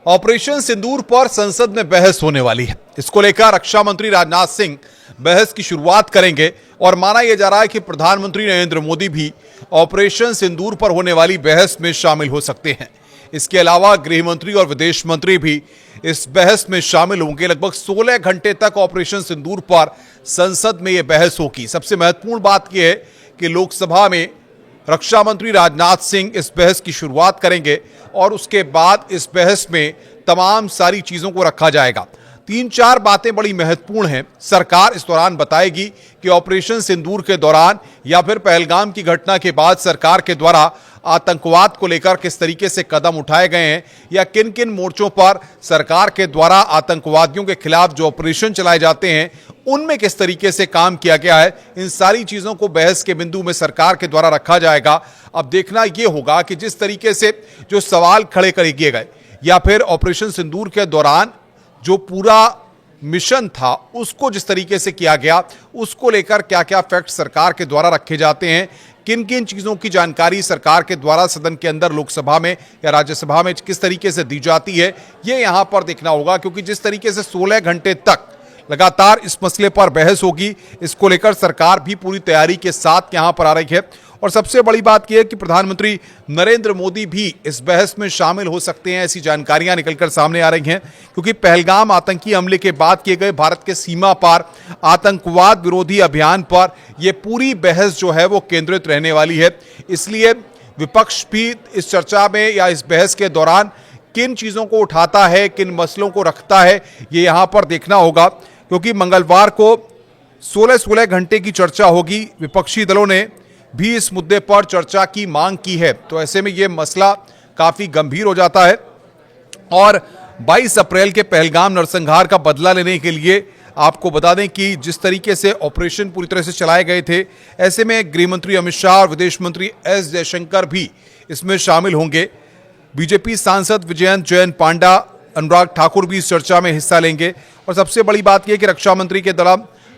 Operation सिंदूर पर संसद में बहस होने वाली है। इसको लेकर रक्षा मंत्री राजनाथ सिंह बहस की शुरुआत करेंगे और माना यह जा रहा है कि प्रधानमंत्री नरेंद्र मोदी भी ऑपरेशन सिंदूर पर होने वाली बहस में शामिल हो सकते हैं। इसके अलावा गृह मंत्री और विदेश मंत्री भी इस बहस में शामिल होंगे। लगभग 16 घंटे तक ऑपरेशन सिंदूर पर संसद में यह बहस होगी। सबसे महत्वपूर्ण बात यह है कि लोकसभा में रक्षा मंत्री राजनाथ सिंह इस बहस की शुरुआत करेंगे और उसके बाद इस बहस में तमाम सारी चीजों को रखा जाएगा। 3-4 बातें बड़ी महत्वपूर्ण हैं। सरकार इस दौरान बताएगी कि ऑपरेशन सिंदूर के दौरान या फिर पहलगाम की घटना के बाद सरकार के द्वारा आतंकवाद को लेकर किस तरीके से कदम उठाए गए हैं या किन किन मोर्चों पर सरकार के द्वारा आतंकवादियों के खिलाफ जो ऑपरेशन चलाए जाते हैं उनमें किस तरीके से काम किया गया है। इन सारी चीजों को बहस के बिंदु में सरकार के द्वारा रखा जाएगा। अब देखना यह होगा कि जिस तरीके से जो सवाल खड़े कर किए गए या फिर ऑपरेशन सिंदूर के दौरान जो पूरा मिशन था उसको जिस तरीके से किया गया, उसको लेकर क्या क्या फैक्ट सरकार के द्वारा रखे जाते हैं, किन किन चीजों की जानकारी सरकार के द्वारा सदन के अंदर लोकसभा में या राज्यसभा में किस तरीके से दी जाती है, ये यहां पर देखना होगा। क्योंकि जिस तरीके से 16 घंटे तक लगातार इस मसले पर बहस होगी, इसको लेकर सरकार भी पूरी तैयारी के साथ यहां पर आ रही है। और सबसे बड़ी बात यह है कि प्रधानमंत्री नरेंद्र मोदी भी इस बहस में शामिल हो सकते हैं, ऐसी जानकारियां निकलकर सामने आ रही हैं। क्योंकि पहलगाम आतंकी हमले के बाद किए गए भारत के सीमा पार आतंकवाद विरोधी अभियान पर यह पूरी बहस जो है वो केंद्रित रहने वाली है। इसलिए विपक्ष भी इस चर्चा में या इस बहस के दौरान किन चीजों को उठाता है, किन मसलों को रखता है, ये यहां पर देखना होगा। क्योंकि मंगलवार को 16 घंटे की चर्चा होगी। विपक्षी दलों ने भी इस मुद्दे पर चर्चा की मांग की है, तो ऐसे में यह मसला काफी गंभीर हो जाता है। और 22 अप्रैल के पहलगाम नरसंहार का बदला लेने के लिए आपको बता दें कि जिस तरीके से ऑपरेशन पूरी तरह से चलाए गए थे, ऐसे में गृह मंत्री अमित शाह और विदेश मंत्री एस जयशंकर भी इसमें शामिल होंगे। बीजेपी सांसद विजयंत जैन पांडा, अनुराग ठाकुर भी इस चर्चा में हिस्सा लेंगे। और सबसे बड़ी बात यह कि रक्षा मंत्री के द्वारा,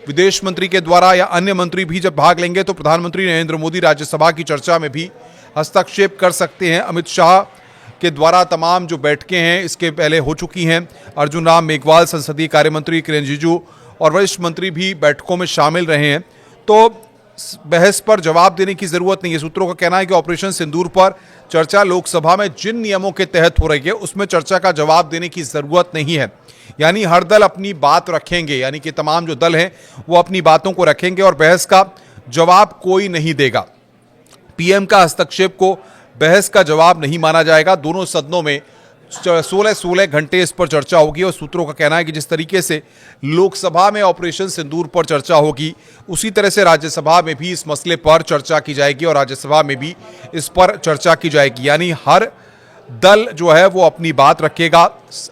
विदेश मंत्री के द्वारा या अन्य मंत्री भी जब भाग लेंगे तो प्रधानमंत्री नरेंद्र मोदी राज्यसभा की चर्चा में भी हस्तक्षेप कर सकते हैं। अमित शाह के द्वारा तमाम जो बैठकें हैं इसके पहले हो चुकी हैं। अर्जुन राम मेघवाल, संसदीय कार्य मंत्री किरेन रिजिजू और वरिष्ठ मंत्री भी बैठकों में शामिल रहे हैं। तो बहस पर जवाब देने की जरूरत नहीं है। सूत्रों का कहना है कि ऑपरेशन सिंदूर पर चर्चा लोकसभा में जिन नियमों के तहत हो रही है उसमें चर्चा का जवाब देने की जरूरत नहीं है। यानी हर दल अपनी बात रखेंगे, यानी कि तमाम जो दल हैं वो अपनी बातों को रखेंगे और बहस का जवाब कोई नहीं देगा। पीएम का हस्तक्षेप को बहस का जवाब नहीं माना जाएगा। दोनों सदनों में 16 घंटे इस पर चर्चा होगी। और सूत्रों का कहना है कि जिस तरीके से लोकसभा में ऑपरेशन सिंदूर पर चर्चा होगी उसी तरह से राज्यसभा में भी इस मसले पर चर्चा की जाएगी और राज्यसभा में भी इस पर चर्चा की जाएगी। यानी हर दल जो है वो अपनी बात रखेगा।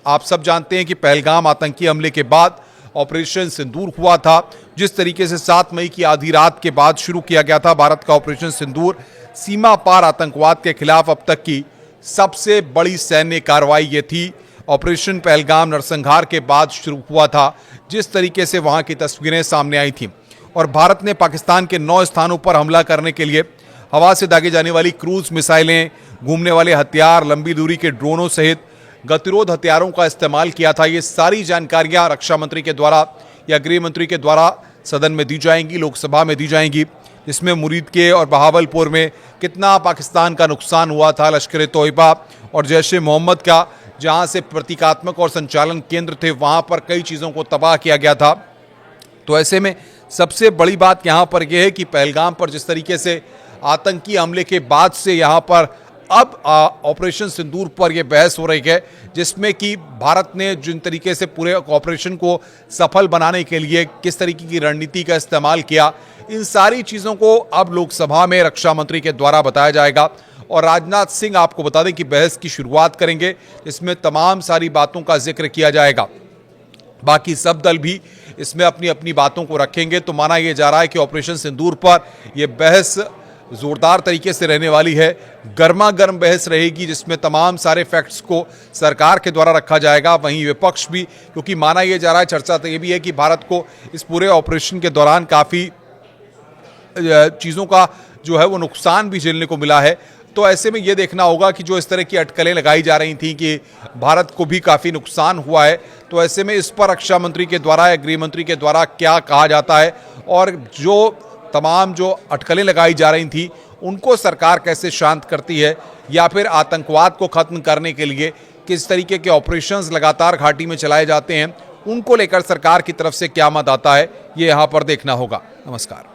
आप सब जानते हैं कि पहलगाम आतंकी हमले के बाद ऑपरेशन सिंदूर हुआ था। जिस तरीके से 7 मई की आधी रात के बाद शुरू किया गया था भारत का ऑपरेशन सिंदूर, सीमा पार आतंकवाद के खिलाफ अब तक की सबसे बड़ी सैन्य कार्रवाई ये थी। ऑपरेशन पहलगाम नरसंहार के बाद शुरू हुआ था। जिस तरीके से वहां की तस्वीरें सामने आई थी और भारत ने पाकिस्तान के 9 स्थानों पर हमला करने के लिए हवा से दागे जाने वाली क्रूज मिसाइलें, घूमने वाले हथियार, लंबी दूरी के ड्रोनों सहित गतिरोध हथियारों का इस्तेमाल किया था। ये सारी जानकारियां रक्षा मंत्री के द्वारा या गृह मंत्री के द्वारा सदन में दी जाएंगी, लोकसभा में दी जाएंगी। इसमें मुरीद के और बहावलपुर में कितना पाकिस्तान का नुकसान हुआ था, लश्कर तोयबा और जैश मोहम्मद का जहां से प्रतीकात्मक और संचालन केंद्र थे वहां पर कई चीज़ों को तबाह किया गया था। तो ऐसे में सबसे बड़ी बात यहाँ पर यह है कि पहलगाम पर जिस तरीके से आतंकी हमले के बाद से यहाँ पर अब ऑपरेशन सिंदूर पर यह बहस हो रही है, जिसमें कि भारत ने जिन तरीके से पूरे ऑपरेशन को सफल बनाने के लिए किस तरीके की रणनीति का इस्तेमाल किया, इन सारी चीज़ों को अब लोकसभा में रक्षा मंत्री के द्वारा बताया जाएगा। और राजनाथ सिंह आपको बता दें कि बहस की शुरुआत करेंगे, इसमें तमाम सारी बातों का जिक्र किया जाएगा। बाकी सब दल भी इसमें अपनी अपनी बातों को रखेंगे। तो माना यह जा रहा है कि ऑपरेशन सिंदूर पर यह बहस जोरदार तरीके से रहने वाली है। गर्मा गर्म बहस रहेगी जिसमें तमाम सारे फैक्ट्स को सरकार के द्वारा रखा जाएगा। वहीं विपक्ष भी, क्योंकि माना यह जा रहा है, चर्चा तो ये भी है कि भारत को इस पूरे ऑपरेशन के दौरान काफ़ी चीज़ों का जो है वो नुकसान भी झेलने को मिला है। तो ऐसे में ये देखना होगा कि जो इस तरह की अटकलें लगाई जा रही थी कि भारत को भी काफ़ी नुकसान हुआ है, तो ऐसे में इस पर रक्षा मंत्री के द्वारा या गृह मंत्री के द्वारा क्या कहा जाता है और जो तमाम जो अटकलें लगाई जा रही थी उनको सरकार कैसे शांत करती है, या फिर आतंकवाद को खत्म करने के लिए किस तरीके के ऑपरेशंस लगातार घाटी में चलाए जाते हैं, उनको लेकर सरकार की तरफ से क्या मत आता है, ये यहाँ पर देखना होगा। नमस्कार।